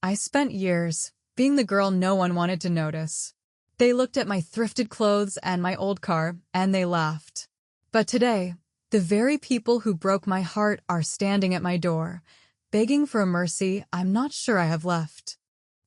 I spent years being the girl no one wanted to notice. They looked at my thrifted clothes and my old car, and they laughed. But today, the very people who broke my heart are standing at my door, begging for a mercy I'm not sure I have left.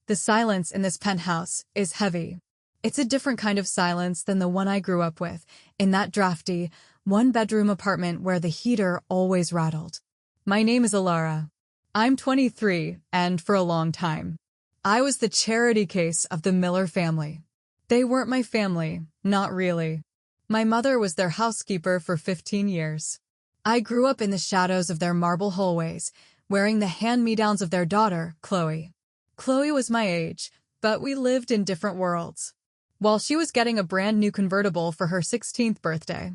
The silence in this penthouse is heavy. It's a different kind of silence than the one I grew up with, in that drafty, one-bedroom apartment where the heater always rattled. My name is Alara. I'm 23, and for a long time, I was the charity case of the Miller family. They weren't my family, not really. My mother was their housekeeper for 15 years. I grew up in the shadows of their marble hallways, wearing the hand-me-downs of their daughter, Chloe. Chloe was my age, but we lived in different worlds. While she was getting a brand new convertible for her 16th birthday,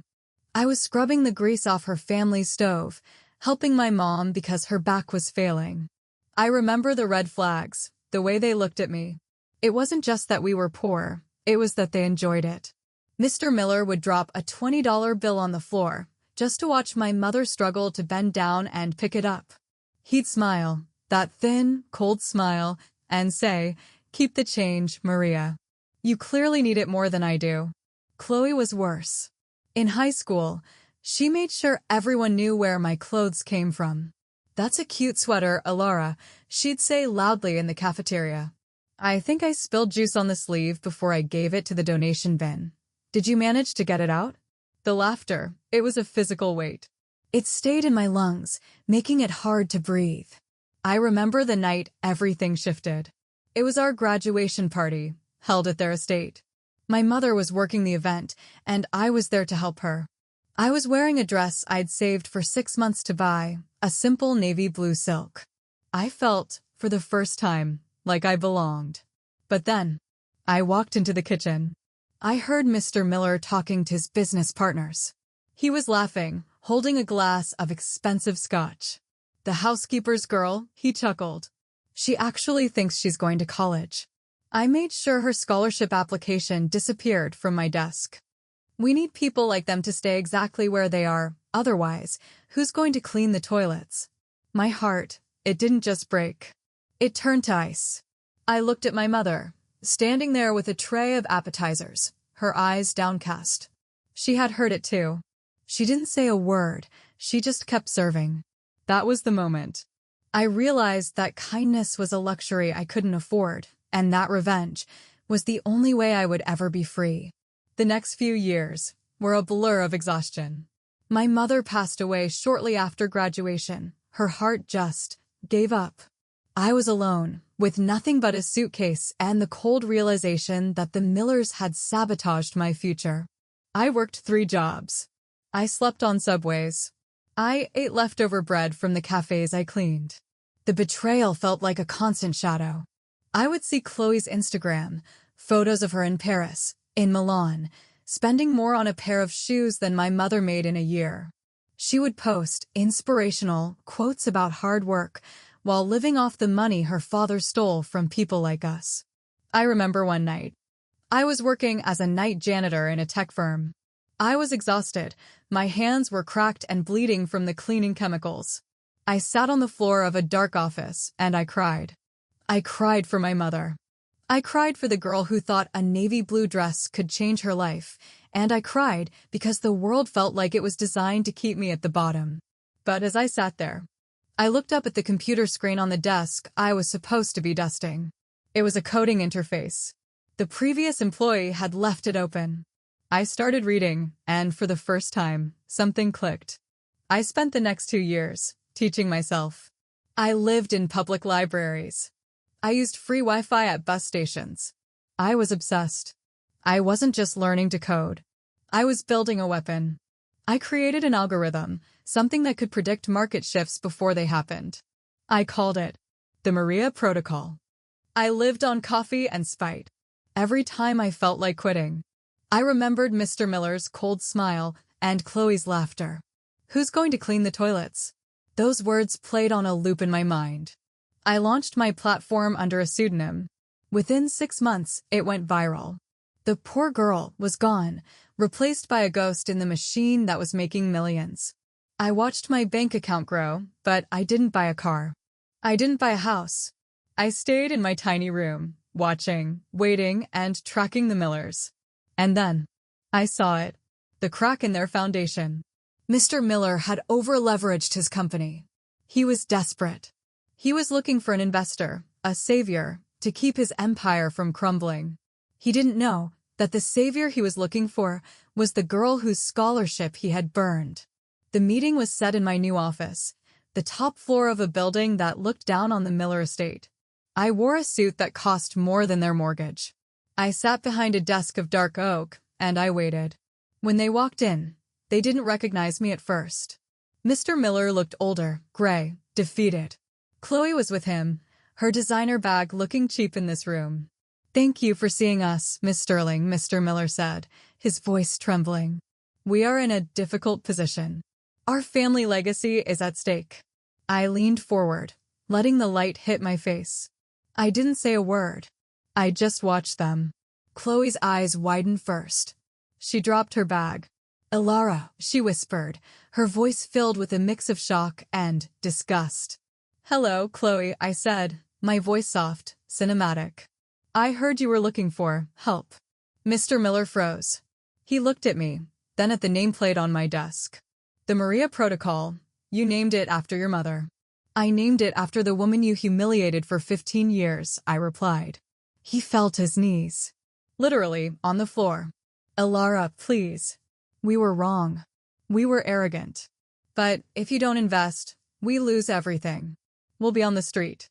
I was scrubbing the grease off her family's stove, helping my mom because her back was failing. I remember the red flags, the way they looked at me. It wasn't just that we were poor, it was that they enjoyed it. Mr. Miller would drop a $20 bill on the floor, just to watch my mother struggle to bend down and pick it up. He'd smile, that thin, cold smile, and say, "Keep the change, Maria. You clearly need it more than I do." Chloe was worse. In high school, she made sure everyone knew where my clothes came from. "That's a cute sweater, Alara," she'd say loudly in the cafeteria. "I think I spilled juice on the sleeve before I gave it to the donation bin. Did you manage to get it out?" The laughter, it was a physical weight. It stayed in my lungs, making it hard to breathe. I remember the night everything shifted. It was our graduation party, held at their estate. My mother was working the event, and I was there to help her. I was wearing a dress I'd saved for 6 months to buy, a simple navy blue silk. I felt, for the first time, like I belonged. But then, I walked into the kitchen. I heard Mr. Miller talking to his business partners. He was laughing, holding a glass of expensive scotch. "The housekeeper's girl," he chuckled. "She actually thinks she's going to college." I made sure her scholarship application disappeared from my desk. We need people like them to stay exactly where they are, otherwise, who's going to clean the toilets? My heart, it didn't just break. It turned to ice. I looked at my mother, standing there with a tray of appetizers, her eyes downcast. She had heard it too. She didn't say a word, she just kept serving. That was the moment. I realized that kindness was a luxury I couldn't afford, and that revenge was the only way I would ever be free. The next few years were a blur of exhaustion. My mother passed away shortly after graduation. Her heart just gave up. I was alone, with nothing but a suitcase and the cold realization that the Millers had sabotaged my future. I worked 3 jobs. I slept on subways. I ate leftover bread from the cafes I cleaned. The betrayal felt like a constant shadow. I would see Chloe's Instagram, photos of her in Paris, in Milan, spending more on a pair of shoes than my mother made in a year. She would post inspirational quotes about hard work while living off the money her father stole from people like us. I remember one night. I was working as a night janitor in a tech firm. I was exhausted. My hands were cracked and bleeding from the cleaning chemicals. I sat on the floor of a dark office, and I cried. I cried for my mother. I cried for the girl who thought a navy blue dress could change her life, and I cried because the world felt like it was designed to keep me at the bottom. But as I sat there, I looked up at the computer screen on the desk I was supposed to be dusting. It was a coding interface. The previous employee had left it open. I started reading, and for the first time, something clicked. I spent the next 2 years teaching myself. I lived in public libraries. I used free Wi-Fi at bus stations. I was obsessed. I wasn't just learning to code. I was building a weapon. I created an algorithm, something that could predict market shifts before they happened. I called it the Maria Protocol. I lived on coffee and spite. Every time I felt like quitting, I remembered Mr. Miller's cold smile and Chloe's laughter. "Who's going to clean the toilets?" Those words played on a loop in my mind. I launched my platform under a pseudonym. Within 6 months, it went viral. The poor girl was gone, replaced by a ghost in the machine that was making millions. I watched my bank account grow, but I didn't buy a car. I didn't buy a house. I stayed in my tiny room, watching, waiting, and tracking the Millers. And then, I saw it. The crack in their foundation. Mr. Miller had over-leveraged his company. He was desperate. He was looking for an investor, a savior, to keep his empire from crumbling. He didn't know that the savior he was looking for was the girl whose scholarship he had burned. The meeting was set in my new office, the top floor of a building that looked down on the Miller estate. I wore a suit that cost more than their mortgage. I sat behind a desk of dark oak, and I waited. When they walked in, they didn't recognize me at first. Mr. Miller looked older, gray, defeated. Chloe was with him, her designer bag looking cheap in this room. "Thank you for seeing us, Miss Sterling," Mr. Miller said, his voice trembling. "We are in a difficult position. Our family legacy is at stake." I leaned forward, letting the light hit my face. I didn't say a word. I just watched them. Chloe's eyes widened first. She dropped her bag. "Ilara," she whispered, her voice filled with a mix of shock and disgust. "Hello, Chloe," I said, my voice soft, cinematic. "I heard you were looking for help." Mr. Miller froze. He looked at me, then at the nameplate on my desk. "The Maria Protocol. You named it after your mother." "I named it after the woman you humiliated for 15 years, I replied. He fell to his knees. Literally, on the floor. "Ilara, please. We were wrong. We were arrogant. But if you don't invest, we lose everything. We'll be on the street."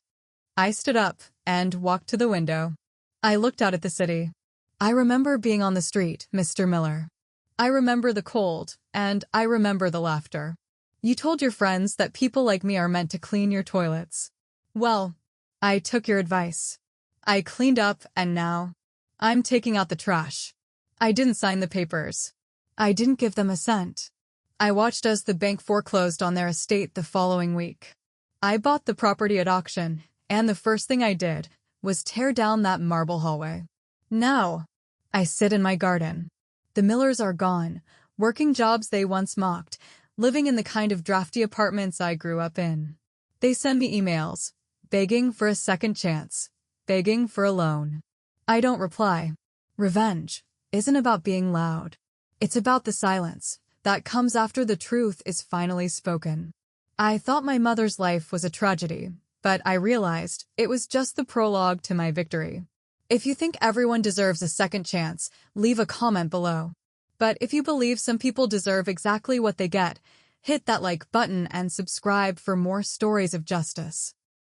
I stood up and walked to the window. I looked out at the city. "I remember being on the street, Mr. Miller. I remember the cold, and I remember the laughter. You told your friends that people like me are meant to clean your toilets. Well, I took your advice. I cleaned up, and now I'm taking out the trash. I didn't sign the papers. I didn't give them a cent. I watched as the bank foreclosed on their estate the following week. I bought the property at auction, and the first thing I did was tear down that marble hallway. Now, I sit in my garden. The Millers are gone, working jobs they once mocked, living in the kind of drafty apartments I grew up in. They send me emails, begging for a second chance, begging for a loan. I don't reply. Revenge isn't about being loud. It's about the silence that comes after the truth is finally spoken. I thought my mother's life was a tragedy, but I realized it was just the prologue to my victory. If you think everyone deserves a second chance, leave a comment below. But if you believe some people deserve exactly what they get, hit that like button and subscribe for more stories of justice.